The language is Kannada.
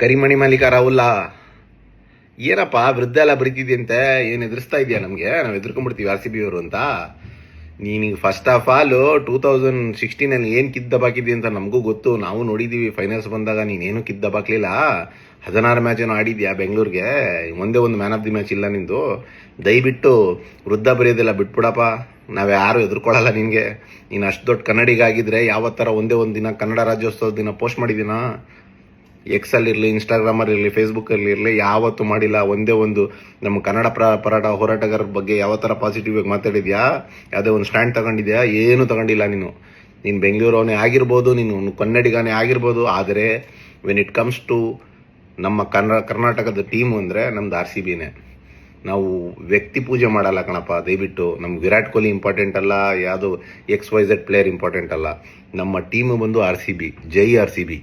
ಕರಿಮಣಿ ಮಾಲೀಕ ರಾಹುಲ್ಲ ಏನಪ್ಪ ವೃದ್ಧ ಎಲ್ಲ ಬರೀತಿದ್ಯಂತೆ, ಏನು ಎದುರಿಸ್ತಾ ಇದೆಯಾ? ನಮಗೆ ನಾವು ಎದುರ್ಕೊಂಡ್ಬಿಡ್ತೀವಿ ಆರ್ ಸಿ ಬಿ ಅವರು ಅಂತ. ನೀನೀಗ ಫಸ್ಟ್ ಆಫ್ ಆಲ್ 2016 ಏನು ಕಿದ್ದಬಾಕಿದ್ದಿ ಅಂತ ನಮಗೂ ಗೊತ್ತು, ನಾವು ನೋಡಿದ್ದೀವಿ. ಫೈನಲ್ಸ್ ಬಂದಾಗ ನೀನೇನು ಕಿದ್ದಬಾಕ್ಲಿಲ್ಲ. 16 ಮ್ಯಾಚ್ ಏನೋ ಆಡಿದ್ಯಾ ಬೆಂಗಳೂರಿಗೆ, ಒಂದೇ ಒಂದು ಮ್ಯಾನ್ ಆಫ್ ದಿ ಮ್ಯಾಚ್ ಇಲ್ಲ ನಿಂದು. ದಯವಿಟ್ಟು ವೃದ್ಧ ಬರೆಯೋದೆಲ್ಲ ಬಿಟ್ಬಿಡಪ್ಪ, ನಾವು ಯಾರು ಎದುರ್ಕೊಳ್ಳಲ್ಲ ನಿನಗೆ. ನೀನು ಅಷ್ಟು ದೊಡ್ಡ ಕನ್ನಡಿಗ ಆಗಿದ್ರೆ ಯಾವತ್ತರ ಒಂದೇ ಒಂದು ದಿನ ಕನ್ನಡ ರಾಜ್ಯೋತ್ಸವದ ದಿನ ಪೋಸ್ಟ್ ಮಾಡಿದ್ದೀನ? ಎಕ್ಸಲ್ಲಿರಲಿ, ಇನ್ಸ್ಟಾಗ್ರಾಮಲ್ಲಿರಲಿ, ಫೇಸ್ಬುಕ್ಕಲ್ಲಿರಲಿ ಯಾವತ್ತೂ ಮಾಡಿಲ್ಲ. ಒಂದೇ ಒಂದು ನಮ್ಮ ಕನ್ನಡ ಹೋರಾಟಗಾರರ ಬಗ್ಗೆ ಯಾವ ಥರ ಪಾಸಿಟಿವ್ ಆಗಿ ಮಾತಾಡಿದ್ಯಾ? ಯಾವುದೇ ಒಂದು ಸ್ಟ್ಯಾಂಡ್ ತಗೊಂಡಿದ್ಯಾ? ಏನು ತಗೊಂಡಿಲ್ಲ ನೀನು. ನೀನು ಬೆಂಗಳೂರವನೇ ಆಗಿರ್ಬೋದು, ನೀನು ಕನ್ನಡಿಗನೇ ಆಗಿರ್ಬೋದು, ಆದರೆ ವೆನ್ ಇಟ್ ಕಮ್ಸ್ ಟು ನಮ್ಮ ಕರ್ನಾಟಕದ ಟೀಮು ಅಂದರೆ ನಮ್ದು ಆರ್ ಸಿ ಬಿನೇ. ನಾವು ವ್ಯಕ್ತಿ ಪೂಜೆ ಮಾಡಲ್ಲ ಕಣಪ್ಪ, ದಯವಿಟ್ಟು. ನಮ್ಗೆ ವಿರಾಟ್ ಕೊಹ್ಲಿ ಇಂಪಾರ್ಟೆಂಟ್ ಅಲ್ಲ, ಯಾವುದು XYZ ಪ್ಲೇಯರ್ ಇಂಪಾರ್ಟೆಂಟ್ ಅಲ್ಲ. ನಮ್ಮ ಟೀಮು ಬಂದು ಆರ್ ಸಿ ಬಿ. ಜೈ ಆರ್ ಸಿ ಬಿ.